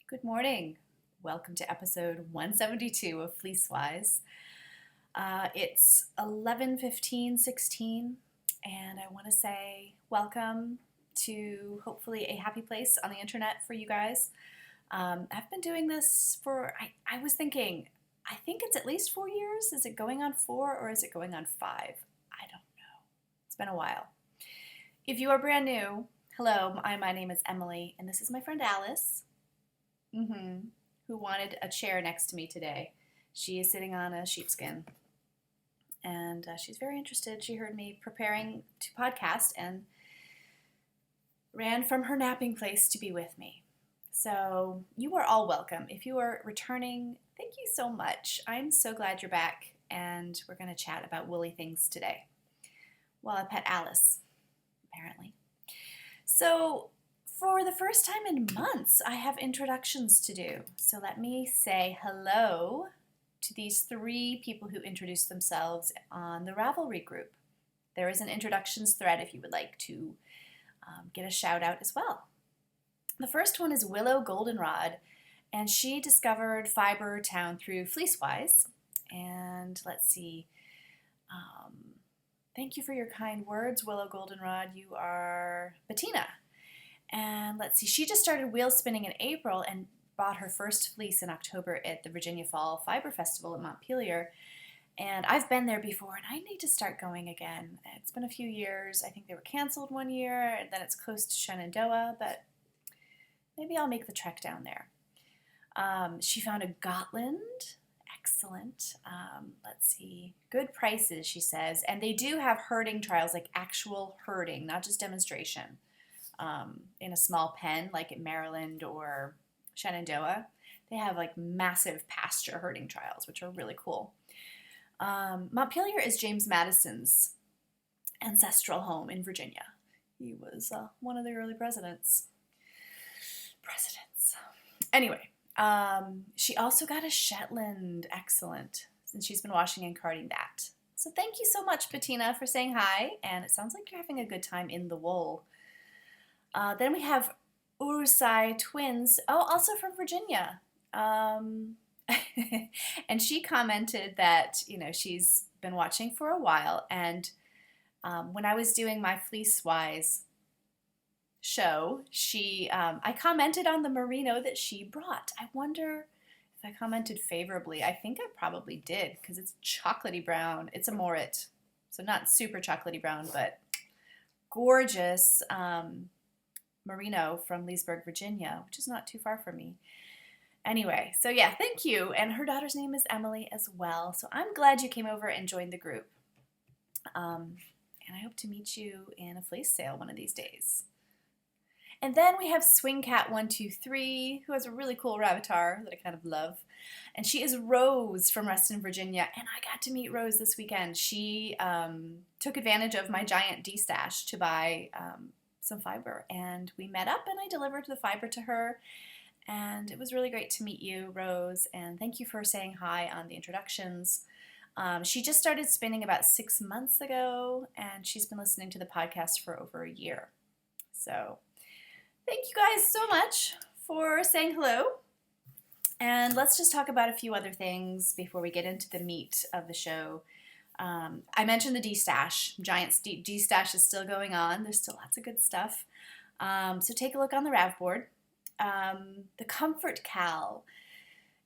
Good morning. Welcome to episode 172 of fleecewise. It's 11:15:16, and I want to say welcome to hopefully a happy place on the internet for you guys. I've been doing this for, I was thinking, I think it's at least 4 years. Is it going on 4 or is it going on 5? I don't know. It's been a while. If you are brand new, hello, my name is Emily, and this is my friend Alice. Who wanted a chair next to me today. She is sitting on a sheepskin, and she's very interested. She heard me preparing to podcast and ran from her napping place to be with me. So you are all welcome. If you are returning, thank you so much. I'm so glad you're back, and we're going to chat about woolly things today. While I pet Alice, apparently. So for the first time in months, I have introductions to do. So let me say hello to these 3 people who introduced themselves on the Ravelry group. There is an introductions thread if you would like to get a shout out as well. The first one is Willow Goldenrod, and she discovered Fiber Town through fleecewise. And let's see. Thank you for your kind words, Willow Goldenrod. You are Bettina. And let's see, she just started wheel spinning in April and bought her first fleece in October at the Virginia Fall Fiber Festival in Montpelier. And I've been there before, and I need to start going again. It's been a few years. I think they were canceled one year, and then it's close to Shenandoah, but maybe I'll make the trek down there. She found a Gotland. Excellent. Let's see. Good prices, she says. And they do have herding trials, like actual herding, not just demonstration. In a small pen, like at Maryland or Shenandoah. They have like massive pasture herding trials, which are really cool. Montpelier is James Madison's ancestral home in Virginia. He was one of the early presidents. Anyway, she also got a Shetland. Excellent. Since she's been washing and carding that. So thank you so much, Bettina, for saying hi. And it sounds like you're having a good time in the wool. Then we have Urusai twins, also from Virginia. And she commented that, she's been watching for a while. And when I was doing my fleecewise show, I commented on the merino that she brought. I wonder if I commented favorably. I think I probably did, because it's chocolatey brown. It's a Morit, so not super chocolatey brown, but gorgeous merino from Leesburg, Virginia, which is not too far from me. Anyway, so yeah, thank you. And her daughter's name is Emily as well. So I'm glad you came over and joined the group. And I hope to meet you in a fleece sale one of these days. And then we have SwingCat123, who has a really cool rabbiter that I kind of love. And she is Rose from Reston, Virginia. And I got to meet Rose this weekend. She took advantage of my giant D-stash to buy some fiber, and we met up and I delivered the fiber to her, and it was really great to meet you, Rose, and thank you for saying hi on the introductions. She just started spinning about 6 months ago, and she's been listening to the podcast for over a year. So thank you guys so much for saying hello, and let's just talk about a few other things before we get into the meat of the show. I mentioned the D-stash. Giant D-stash is still going on. There's still lots of good stuff. So take a look on the Rav board. The Comfort Cal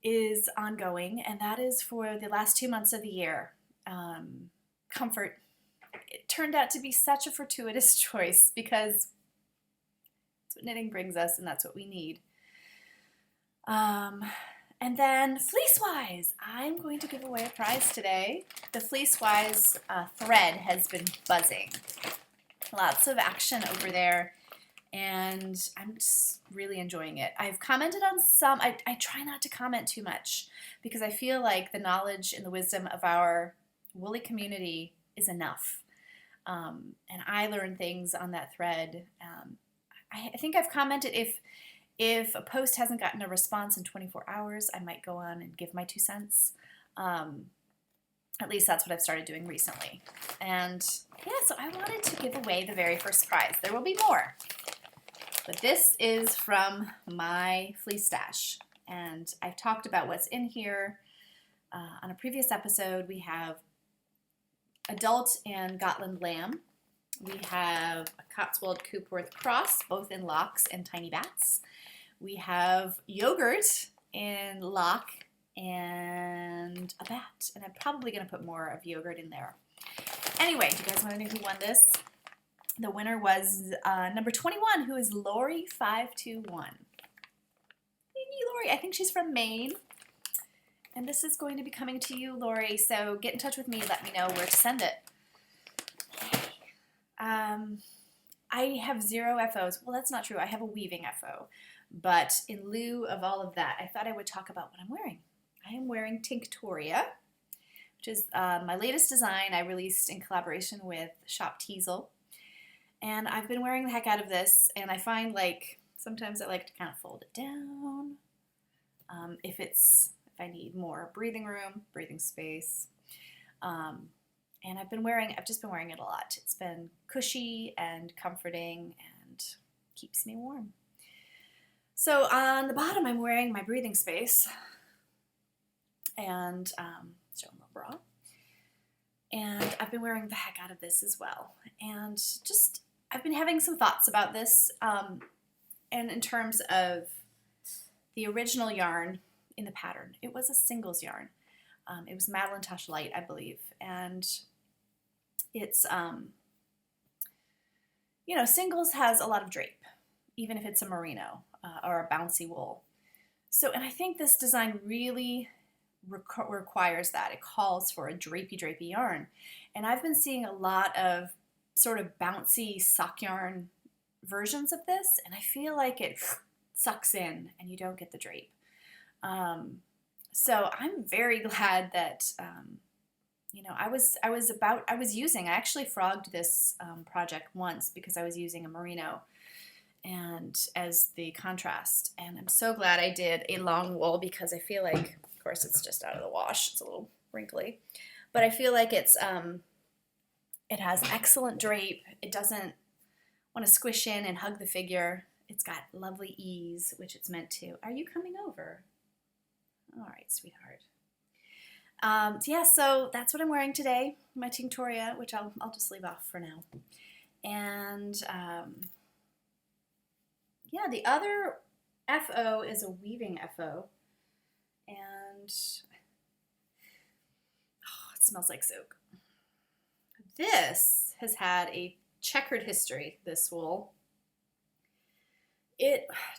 is ongoing, and that is for the last 2 months of the year. Comfort, it turned out to be such a fortuitous choice because that's what knitting brings us, and that's what we need. And then fleecewise, I'm going to give away a prize today. The fleecewise thread has been buzzing. Lots of action over there, and I'm just really enjoying it. I've commented on some. I try not to comment too much because I feel like the knowledge and the wisdom of our woolly community is enough. And I learn things on that thread. I think I've commented if a post hasn't gotten a response in 24 hours, I might go on and give my 2 cents. At least that's what I've started doing recently. And yeah, so I wanted to give away the very first prize. There will be more. But this is from my fleece stash, and I've talked about what's in here on a previous episode. We have adult and Gotland lamb. We have a Cotswold Coopworth cross, both in locks and tiny bats. We have yogurt in lock and a bat, and I'm probably going to put more of yogurt in there. Anyway, do you guys want to know who won this? The winner was number 21, who is Lori521. Thank you, Lori. I think she's from Maine. And this is going to be coming to you, Lori, so get in touch with me. Let me know where to send it. I have 0 FOs. Well, that's not true. I have a weaving FO. But in lieu of all of that, I thought I would talk about what I'm wearing. I am wearing Tintoria, which is my latest design I released in collaboration with Shop Teasel. And I've been wearing the heck out of this, and I find like sometimes I like to kind of fold it down if I need more breathing room, breathing space. And I've just been wearing it a lot. It's been cushy and comforting and keeps me warm. So on the bottom, I'm wearing my breathing space and showing my bra. And I've been wearing the heck out of this as well. And I've been having some thoughts about this. And in terms of the original yarn in the pattern, it was a singles yarn. It was Madelinetosh Light, I believe. And it's, singles has a lot of drape, even if it's a merino or a bouncy wool. So, and I think this design really requires that. It calls for a drapey yarn. And I've been seeing a lot of sort of bouncy sock yarn versions of this, and I feel like it sucks in and you don't get the drape. So I'm very glad that, I actually frogged this project once because I was using a merino and as the contrast, and I'm so glad I did a long wool because I feel like, of course, it's just out of the wash, it's a little wrinkly, but I feel like it has excellent drape. It doesn't want to squish in and hug the figure. It's got lovely ease, which it's meant to. Are you coming over? All right, sweetheart. So that's what I'm wearing today, my Tintoria, which I'll just leave off for now. And the other FO is a weaving FO, and it smells like soak. This has had a checkered history, this wool. Do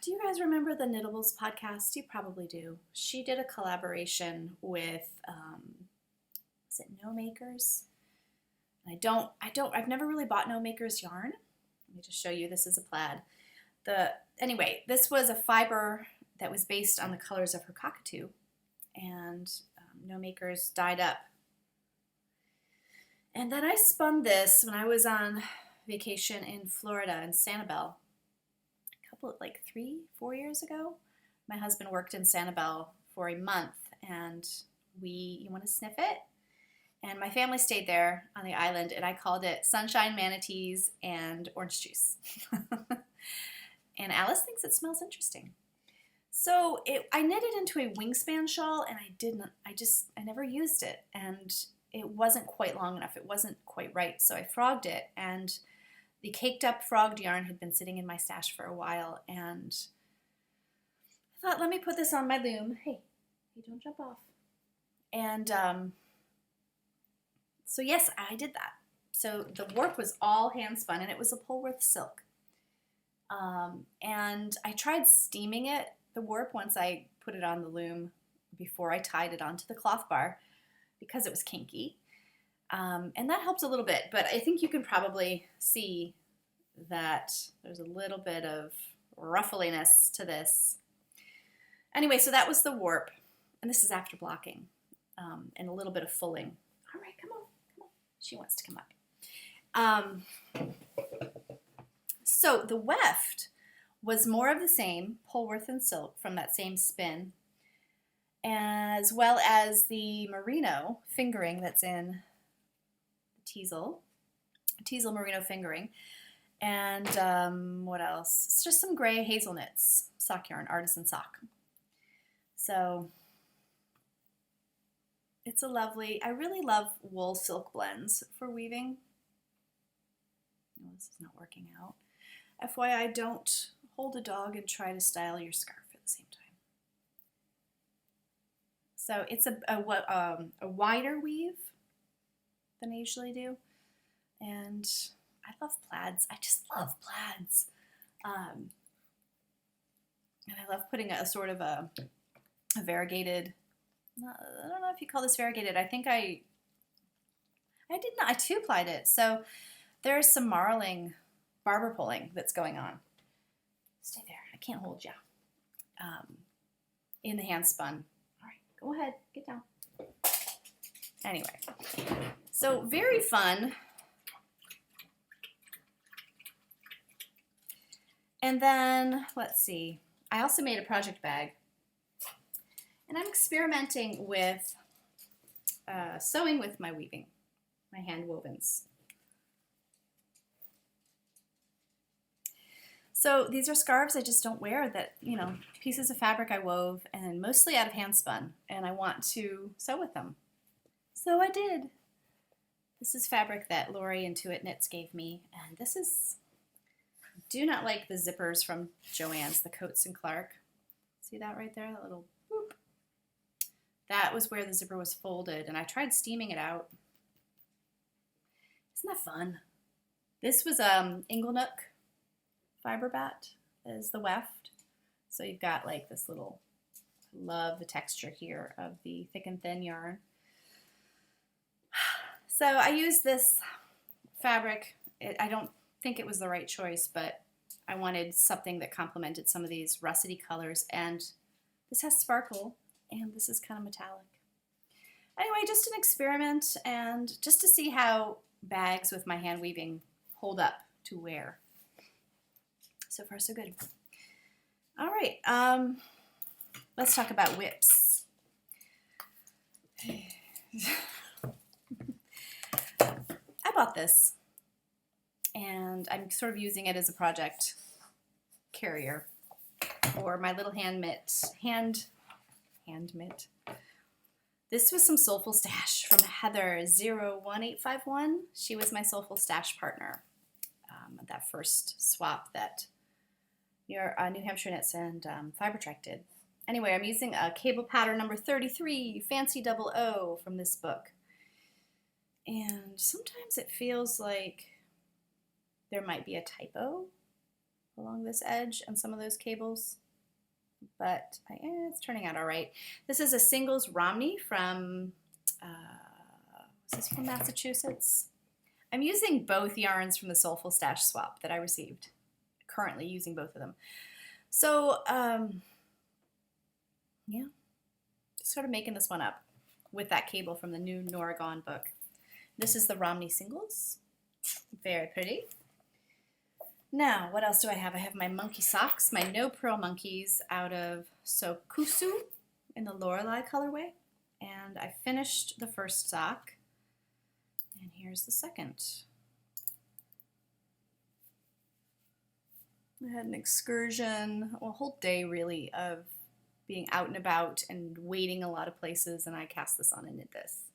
you guys remember the Knittables podcast? You probably do. She did a collaboration with, is it No Makers? I've never really bought No Makers yarn. Let me just show you. This is a plaid. Anyway, this was a fiber that was based on the colors of her cockatoo, and No Makers dyed up. And then I spun this when I was on vacation in Florida in Sanibel. 3-4 years ago. My husband worked in Sanibel for a month, and you want to sniff it? And my family stayed there on the island, and I called it Sunshine Manatees and Orange Juice. And Alice thinks it smells interesting. So I knit it into a wingspan shawl, and I never used it, and it wasn't quite long enough. It wasn't quite right, so I frogged it, and the caked up frogged yarn had been sitting in my stash for a while, and I thought, let me put this on my loom. Hey, don't jump off. And so yes, I did that. So the warp was all hand spun, and it was a Polworth silk. And I tried steaming the warp, once I put it on the loom before I tied it onto the cloth bar because it was kinky. And that helped a little bit, but I think you can probably see that there's a little bit of ruffliness to this. Anyway, so that was the warp, and this is after blocking, and a little bit of fulling. All right, come on. She wants to come up. So the weft was more of the same, Polworth and silk from that same spin, as well as the merino fingering that's in Teasel merino fingering. And what else? It's just some gray hazel knits, sock yarn, artisan sock. So it's a lovely, I really love wool silk blends for weaving. Oh, this is not working out. FYI, don't hold a dog and try to style your scarf at the same time. So it's a wider weave than I usually do. And I love plaids. I just love plaids. And I love putting a sort of a variegated, I don't know if you call this variegated. I think I did not, I two-plied it. So there's some marling barber pulling that's going on. Stay there, I can't hold you. In the Handspun. All right, go ahead, get down. Anyway, so very fun. And then, let's see, I also made a project bag. And I'm experimenting with sewing with my weaving, my hand wovens. So these are scarves I just don't wear that, you know, pieces of fabric I wove and mostly out of Handspun, and I want to sew with them. So I did. This is fabric that Lori Intuit Knits gave me, and this is, I do not like the zippers from Joann's, the Coates and Clark. See that right there, that little whoop? That was where the zipper was folded, and I tried steaming it out. Isn't that fun? This was Inglenook fiber bat is the weft. So you've got like this little, I love the texture here of the thick and thin yarn. So I used this fabric. I don't think it was the right choice, but I wanted something that complemented some of these russety colors, and this has sparkle, and this is kind of metallic. Anyway, just an experiment, and just to see how bags with my hand weaving hold up to wear. So far, so good. All right, let's talk about whips. I bought this, and I'm sort of using it as a project carrier for my little hand mitt. This was some Soulful Stash from Heather 01851. She was my Soulful Stash partner. That first swap that your New Hampshire Knits and Fibertrack did. Anyway, I'm using a cable pattern number 33, Fancy Double O from this book. And sometimes it feels like there might be a typo along this edge on some of those cables, but it's turning out all right. This is a singles Romney from, is this from Massachusetts? I'm using both yarns from the Soulful Stash swap that I received. Currently using both of them. So, yeah, just sort of making this one up with that cable from the new Noragon book. This is the Romney singles. Very pretty. Now, what else do I have? I have my monkey socks, my no purl monkeys out of Sokusu in the Lorelei colorway. And I finished the first sock. And here's the second. I had an excursion, a whole day really of being out and about and waiting a lot of places, and I cast this on and did this.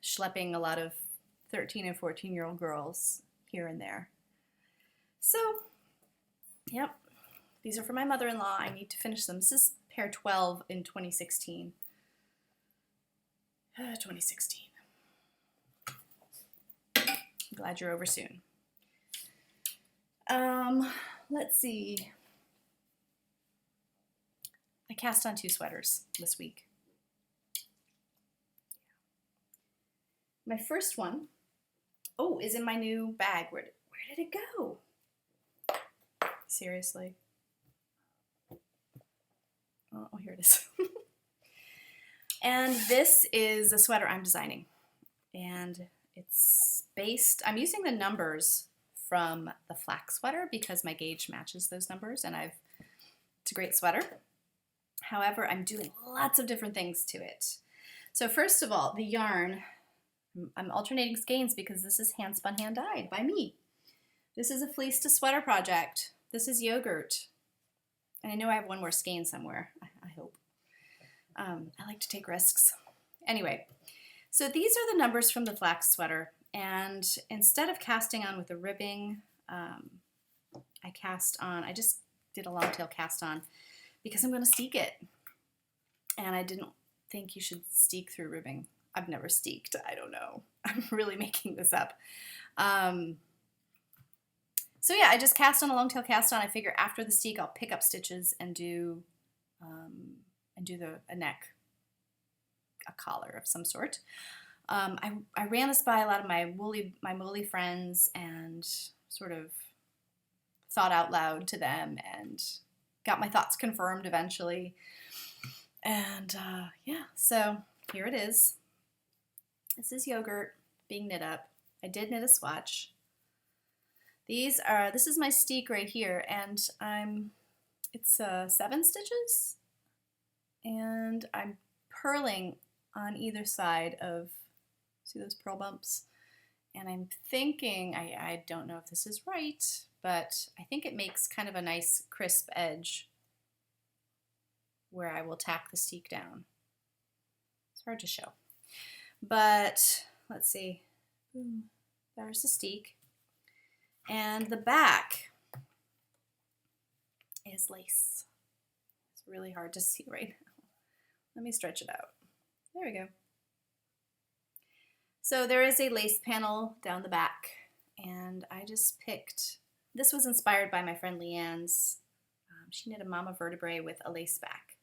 Schlepping a lot of 13 and 14-year-old girls here and there. So, yep, these are for my mother-in-law. I need to finish them. This is pair 12 in 2016. 2016. I'm glad you're over soon. Let's see. I cast on 2 sweaters this week. My first one, is in my new bag. Where did it go? Seriously. Oh, here it is. And this is a sweater I'm designing. And it's based, I'm using the numbers from the flax sweater because my gauge matches those numbers, and it's a great sweater. However, I'm doing lots of different things to it. So first of all, the yarn, I'm alternating skeins because this is hand spun, hand dyed by me. This is a fleece to sweater project. This is yogurt. And I know I have one more skein somewhere, I hope. I like to take risks. Anyway, so these are the numbers from the flax sweater. And instead of casting on with a ribbing, I just did a long tail cast on because I'm going to steek it. And I didn't think you should steek through ribbing. I've never steeked. I don't know. I'm really making this up. So yeah, I just cast on a long tail cast on. I figure after the steek, I'll pick up stitches and do a neck, a collar of some sort. I ran this by a lot of my woolly friends and sort of thought out loud to them and got my thoughts confirmed eventually. And yeah, so here it is. This is yogurt being knit up. I did knit a swatch. This is my steek right here, and it's 7 stitches, and I'm purling on either side of, see those purl bumps? And I'm thinking, I don't know if this is right, but I think it makes kind of a nice crisp edge where I will tack the steek down. It's hard to show, but let's see. There's the steek. And the back is lace. It's really hard to see right now. Let me stretch it out. There we go. So there is a lace panel down the back, and I just picked, this was inspired by my friend Leanne's. She knit a mama vertebrae with a lace back.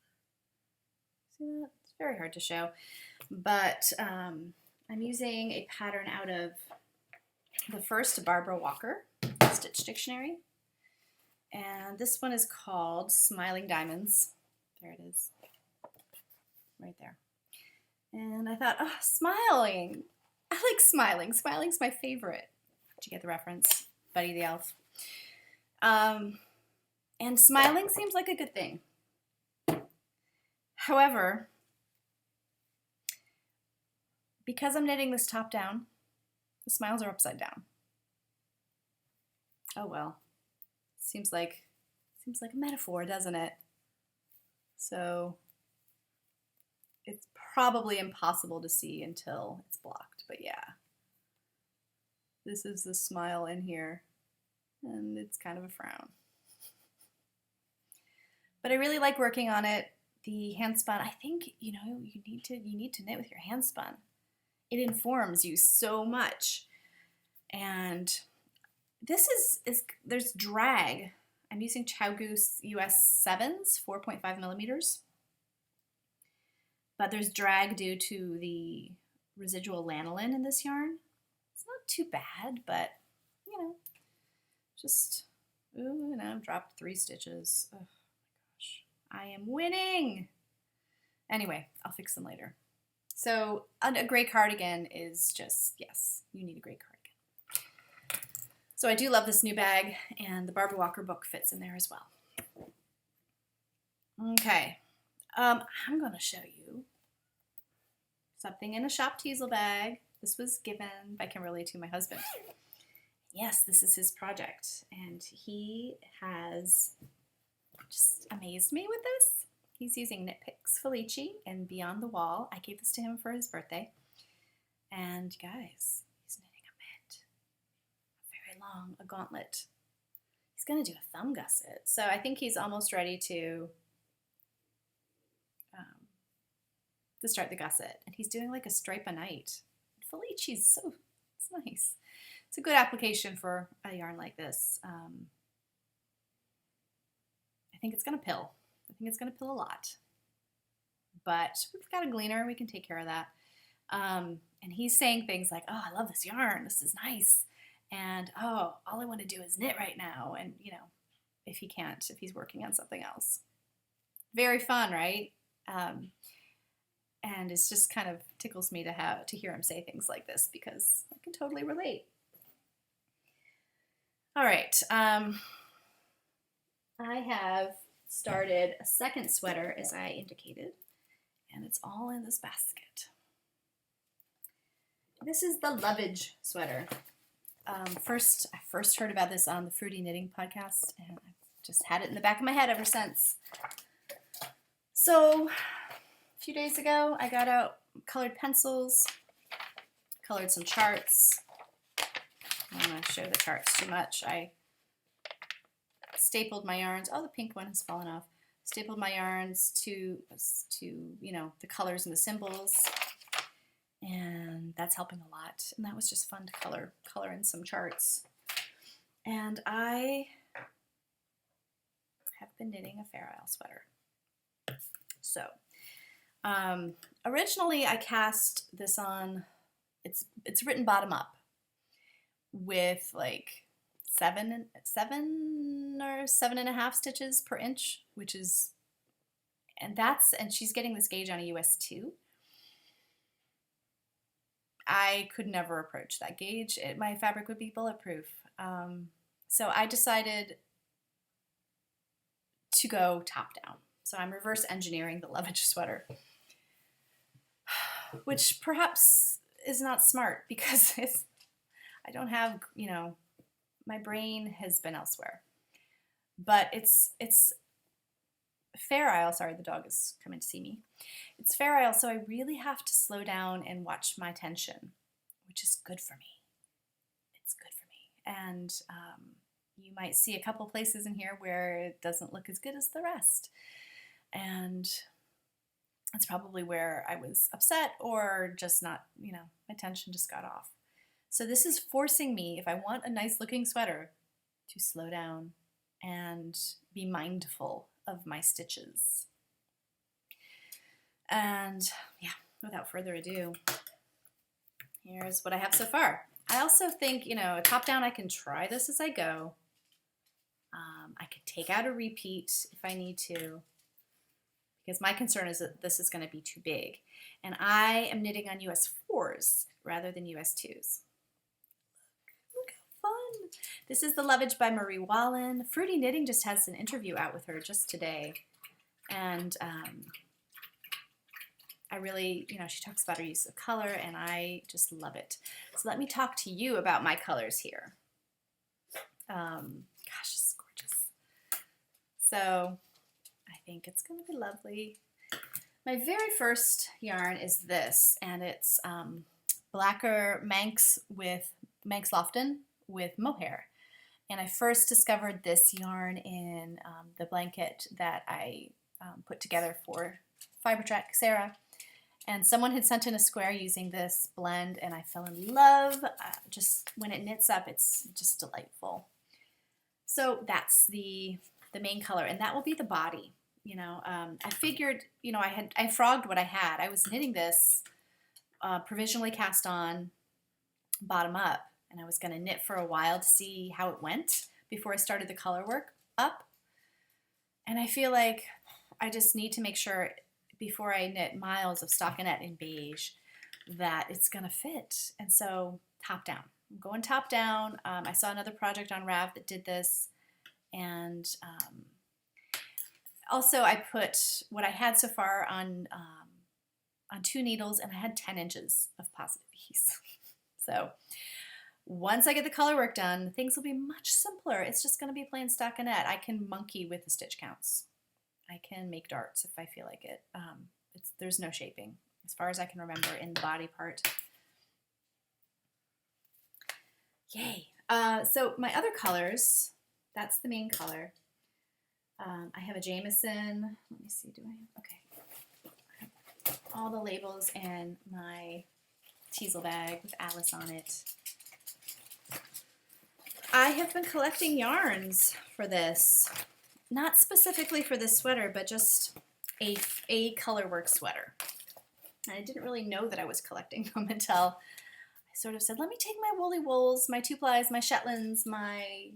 See that? It's very hard to show, but I'm using a pattern out of the first Barbara Walker Stitch Dictionary, and this one is called Smiling Diamonds. There it is, right there. And I thought, oh, smiling. I like smiling. Smiling's my favorite. Did you get the reference? Buddy the Elf. And smiling seems like a good thing. However, because I'm knitting this top down, the smiles are upside down. Oh well. Seems like a metaphor, doesn't it? So it's probably impossible to see until it's blocked, but yeah. This is the smile in here, and it's kind of a frown. But I really like working on it. The handspun, I think, you need to knit with your handspun. It informs you so much. And this is there's drag. I'm using Chow Goose US 7s, 4.5 millimeters. But there's drag due to the residual lanolin in this yarn. It's not too bad, but, just, I've dropped 3 stitches. Oh my gosh, I am winning. Anyway, I'll fix them later. So a gray cardigan is just, yes, you need a gray cardigan. So I do love this new bag, and the Barbara Walker book fits in there as well. Okay, I'm going to show you something in a shop teasel bag. This was given by Kimberly to my husband. Yes, this is his project, and he has just amazed me with this. He's using Knit Picks Felici and Beyond the Wall. I gave this to him for his birthday. And guys, he's knitting a mitt. Very long, a gauntlet. He's going to do a thumb gusset. So I think he's almost ready to start the gusset. And he's doing like a stripe a night. Felici's it's nice. It's a good application for a yarn like this. I think it's going to pill. I think it's going to pill a lot. But we've got a gleaner. We can take care of that. And he's saying things like, oh, I love this yarn. This is nice. And, oh, all I want to do is knit right now. And, if he's working on something else. Very fun, right? And it's just kind of tickles me to hear him say things like this because I can totally relate. All right. I have started a second sweater, as I indicated, and it's all in this basket. This is the Lovage sweater. I first heard about this on the Fruity Knitting podcast, and I've just had it in the back of my head ever since. So a few days ago, I got out colored pencils, colored some charts. I don't want to show the charts too much. I stapled my yarns. Oh, the pink one has fallen off. Stapled my yarns to the colors and the symbols, and that's helping a lot. And that was just fun to color in some charts. And I have been knitting a Fair Isle sweater. So originally I cast this on. It's written bottom up with like 7 or 7.5 stitches per inch, which is, and she's getting this gauge on a US 2. I could never approach that gauge. My fabric would be bulletproof. So I decided to go top down. So I'm reverse engineering the lovage sweater, which perhaps is not smart because I don't have, my brain has been elsewhere. But it's Fair Isle. Sorry, the dog is coming to see me. It's Fair Isle, so I really have to slow down and watch my tension, which is good for me. It's good for me. And you might see a couple places in here where it doesn't look as good as the rest. And that's probably where I was upset or just not, my tension just got off. So this is forcing me, if I want a nice looking sweater, to slow down and be mindful of my stitches. And yeah, without further ado, here's what I have so far. I also think, top down, I can try this as I go. I could take out a repeat if I need to, because my concern is that this is going to be too big. And I am knitting on US 4s rather than US 2s. Look how fun. This is the Lovage by Marie Wallen. Fruity Knitting just has an interview out with her just today. And I really, she talks about her use of color, and I just love it. So let me talk to you about my colors here. Gosh, this is gorgeous. So I think it's going to be lovely. My very first yarn is this, and it's blacker Manx Lofton with mohair. And I first discovered this yarn in the blanket that I put together for Fiber Track Sarah. And someone had sent in a square using this blend, and I fell in love. Just when it knits up, it's just delightful. So that's the main color, and that will be the body. I figured, I frogged what I had. I was knitting this provisionally cast on bottom up, and I was going to knit for a while to see how it went before I started the color work up. And I feel like I just need to make sure before I knit miles of stockinette in beige that it's going to fit. And so top down. I'm going top down. I saw another project on Rav that did this, and also I put what I had so far on 2 needles, and I had 10 inches of positive ease. So once I get the color work done, things will be much simpler. It's just going to be plain stockinette. I can monkey with the stitch counts. I can make darts if I feel like it. There's no shaping, as far as I can remember, in the body part. Yay! So my other colors, that's the main color. I have a Jameson. Let me see, do I have? Okay. I have all the labels in my teasel bag with Alice on it. I have been collecting yarns for this. Not specifically for this sweater, but just a colorwork sweater. And I didn't really know that I was collecting them until I sort of said, let me take my woolly wools, my 2-plies, my Shetlands, my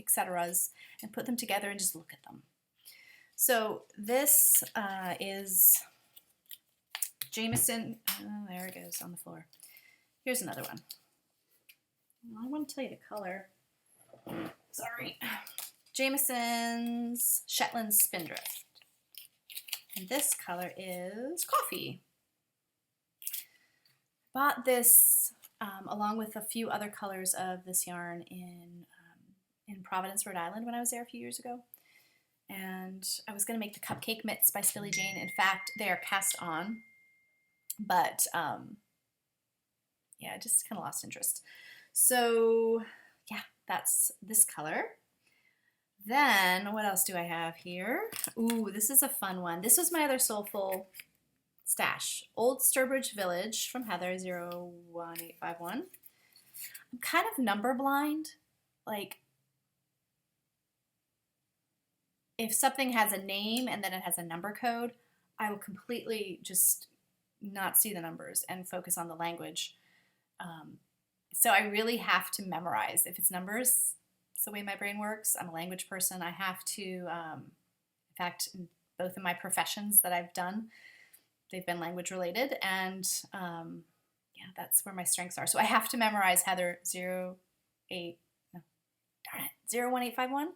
etceteras, and put them together and just look at them. So this is Jameson. Oh, there it goes on the floor. Here's another one. I want to tell you the color. Sorry. Jameson's Shetland Spindrift. And this color is coffee. Bought this along with a few other colors of this yarn in Providence, Rhode Island when I was there a few years ago. And I was going to make the cupcake mitts by Stilly Jane. In fact, they are cast on, but yeah, I just kind of lost interest. So yeah, that's this color. Then what else do I have here? Ooh, this is a fun one. This was my other soulful stash. Old Sturbridge Village from Heather 01851. I'm kind of number blind. Like, if something has a name and then it has a number code, I will completely just not see the numbers and focus on the language. So I really have to memorize. If it's numbers, it's the way my brain works. I'm a language person. I have to, in fact, in both of my professions that I've done, they've been language related, and yeah, that's where my strengths are. So I have to memorize Heather 01851.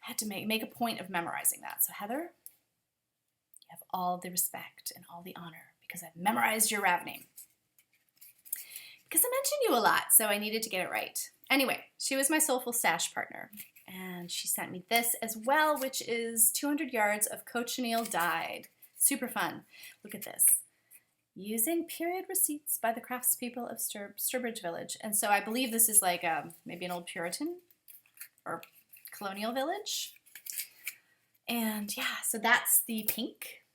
I had to make a point of memorizing that. So Heather, you have all the respect and all the honor because I've memorized your Rav name. Because I mentioned you a lot, so I needed to get it right. Anyway, she was my soulful stash partner, and she sent me this as well, which is 200 yards of cochineal dyed. Super fun. Look at this. Using period receipts by the craftspeople of Sturbridge Village. And so I believe this is like maybe an old Puritan or colonial village. And yeah, so that's the pink.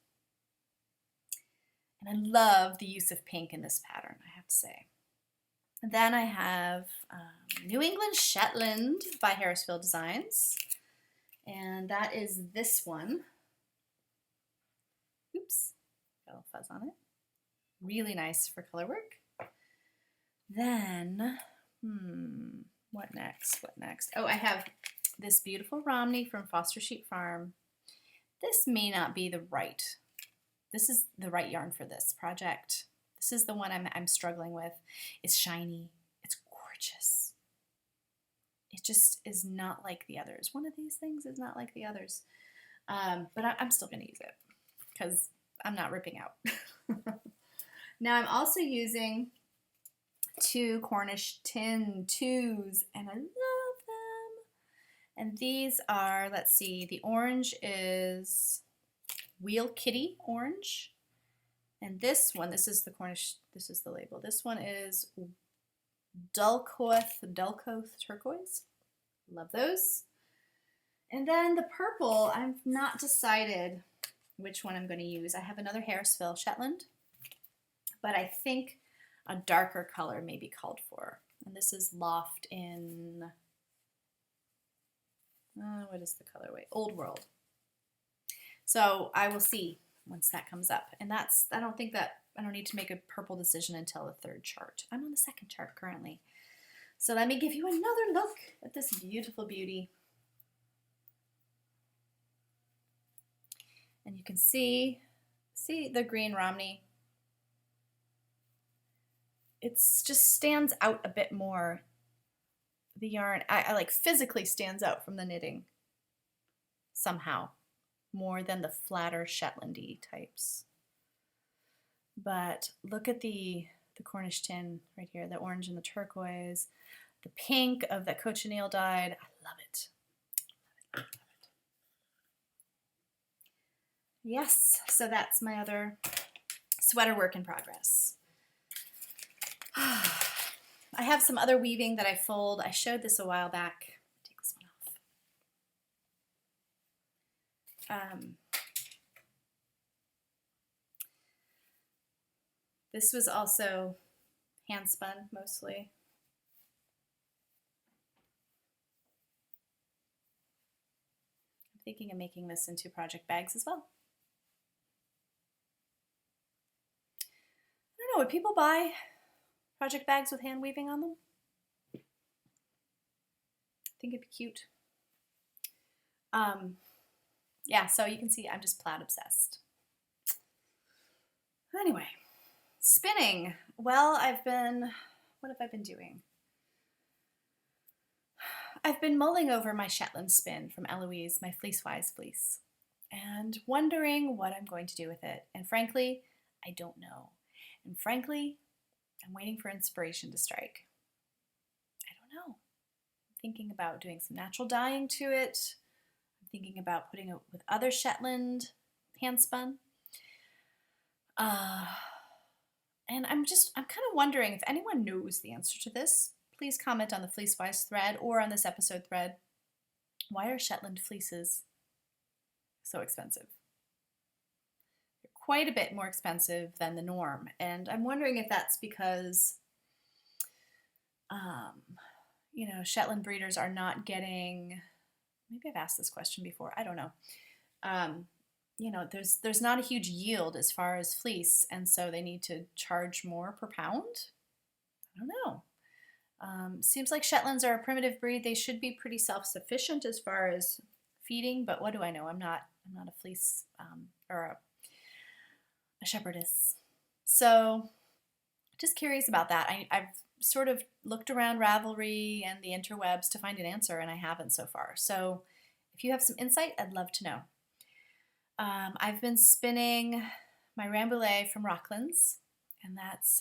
And I love the use of pink in this pattern, I have to say. And then I have New England Shetland by Harrisfield Designs. And that is this one. Oops, got a little fuzz on it. Really nice for color work. Then, what next? What next? Oh, I have this beautiful Romney from Foster Sheep Farm. This may not be the right. This is the right yarn for this project. This is the one I'm struggling with. It's shiny. It's gorgeous. It just is not like the others. One of these things is not like the others. But I'm still going to use it because I'm not ripping out. Now I'm also using two Cornish tin 2s, and I love them. And these are, let's see, the orange is Wheel Kitty orange. And this one, this is the Cornish, this is the label. This one is Dulcoth turquoise. Love those. And then the purple, I've not decided which one I'm going to use. I have another Harrisville Shetland, but I think a darker color may be called for. And this is Loft in, what is the colorway? Old World. So I will see once that comes up. And that's, I don't need to make a purple decision until the third chart. I'm on the second chart currently. So let me give you another look at this beautiful beauty. And you can see the green Romney. It's just stands out a bit more. The yarn, I like physically stands out from the knitting somehow, more than the flatter Shetlandy types. But look at the Cornish tin right here, the orange and the turquoise, the pink of that cochineal dyed. I love it. Love it. Yes, so that's my other sweater work in progress. I have some other weaving that I fold. I showed this a while back. Take this one off. This was also hand spun mostly. I'm thinking of making this into project bags as well. I don't know, would people buy project bags with hand weaving on them? I think it'd be cute. Yeah, so you can see I'm just plaid obsessed. Anyway, spinning. Well, what have I been doing? I've been mulling over my Shetland spin from Eloise, my fleecewise fleece, and wondering what I'm going to do with it. And frankly, I don't know. And frankly, I'm waiting for inspiration to strike. I don't know. I'm thinking about doing some natural dyeing to it. I'm thinking about putting it with other Shetland handspun. And I'm kind of wondering if anyone knows the answer to this. Please comment on the fleecewise thread or on this episode thread. Why are Shetland fleeces so expensive? They're quite a bit more expensive than the norm, and I'm wondering if that's because Shetland breeders are not getting, maybe I've asked this question before, I don't know. There's not a huge yield as far as fleece, and so they need to charge more per pound. I don't know. Seems like Shetlands are a primitive breed. They should be pretty self-sufficient as far as feeding, but what do I know? I'm not a fleece or a shepherdess. So just curious about that. I've sort of looked around Ravelry and the interwebs to find an answer, and I haven't so far. So if you have some insight, I'd love to know. I've been spinning my Rambouillet from Rocklands, and that's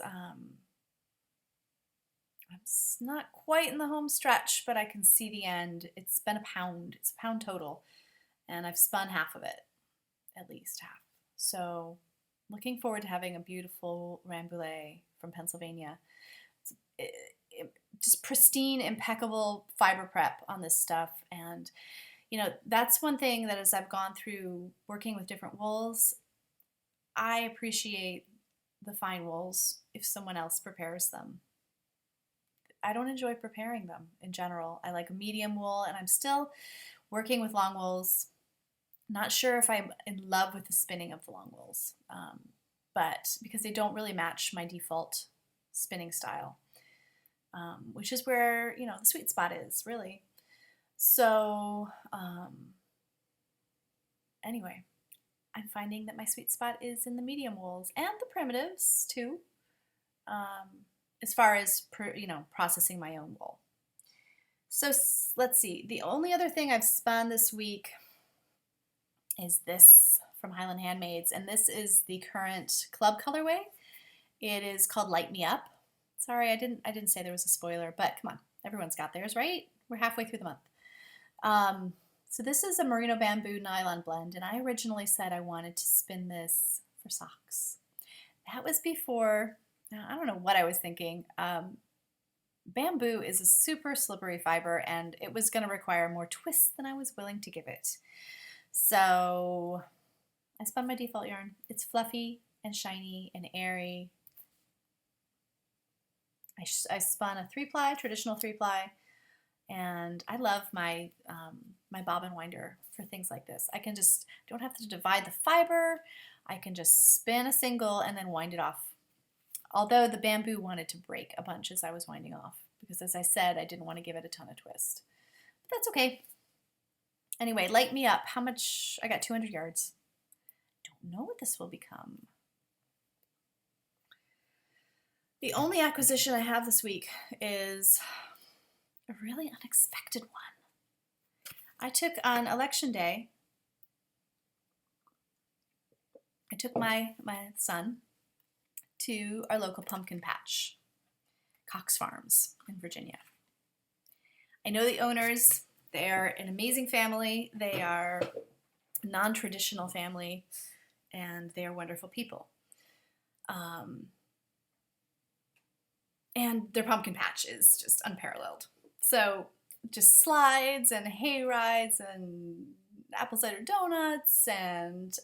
it's not quite in the home stretch, but I can see the end. It's been a pound. It's a pound total, and I've spun half of it, at least half. So looking forward to having a beautiful Rambouillet from Pennsylvania. Just pristine, impeccable fiber prep on this stuff. And, that's one thing that as I've gone through working with different wools, I appreciate the fine wools if someone else prepares them. I don't enjoy preparing them in general. I like a medium wool, and I'm still working with long wools. Not sure if I'm in love with the spinning of the long wools, but because they don't really match my default spinning style, which is where, the sweet spot is, really. So, anyway, I'm finding that my sweet spot is in the medium wools and the primitives, too. As far as processing my own wool. So let's see. The only other thing I've spun this week is this from Highland Handmaids, and this is the current club colorway. It is called Light Me Up. Sorry, I didn't say there was a spoiler, but come on, everyone's got theirs, right? We're halfway through the month. So this is a merino bamboo nylon blend, and I originally said I wanted to spin this for socks. That was before. I don't know what I was thinking. Bamboo is a super slippery fiber, and it was going to require more twists than I was willing to give it. So I spun my default yarn. It's fluffy and shiny and airy. I spun a 3-ply, traditional 3-ply, and I love my my bobbin winder for things like this. I don't have to divide the fiber. I can just spin a single and then wind it off. Although the bamboo wanted to break a bunch as I was winding off, because as I said, I didn't want to give it a ton of twist. But that's okay. Anyway, Light Me Up. How much? I got 200 yards. Don't know what this will become. The only acquisition I have this week is a really unexpected one. I took on election day, I took my son to our local pumpkin patch, Cox Farms in Virginia. I know the owners. They are an amazing family. They are a non-traditional family, and they are wonderful people. And their pumpkin patch is just unparalleled. So just slides and hay rides and apple cider donuts and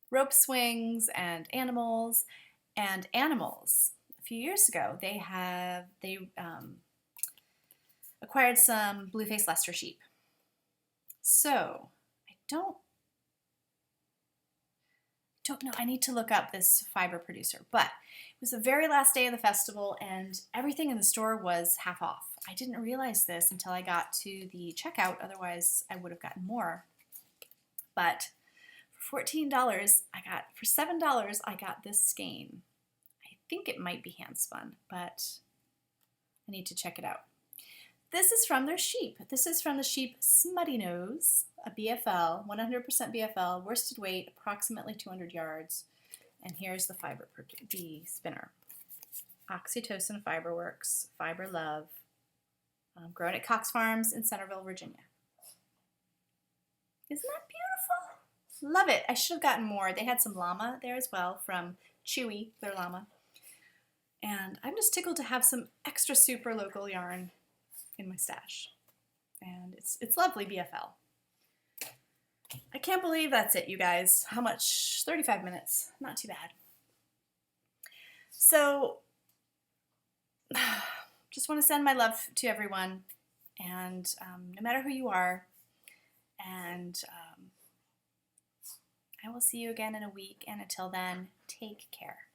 rope swings and animals. And animals. A few years ago, they acquired some blue-faced Leicester sheep. So I don't know. I need to look up this fiber producer, but it was the very last day of the festival, and everything in the store was half off. I didn't realize this until I got to the checkout. Otherwise, I would have gotten more. But for $14, for $7, I got this skein. I think it might be Handspun, but I need to check it out. This is from their sheep. This is from the sheep Smutty Nose, a BFL, 100% BFL, worsted weight, approximately 200 yards. And here's the fiber, the spinner. Oxytocin Fiberworks, Fiber Love, grown at Cox Farms in Centerville, Virginia. Isn't that beautiful? Love it. I should have gotten more. They had some llama there as well from Chewy, their llama. And I'm just tickled to have some extra super local yarn in my stash. And it's lovely, BFL. I can't believe that's it, you guys. How much? 35 minutes. Not too bad. So, just want to send my love to everyone. And no matter who you are. And I will see you again in a week. And until then, take care.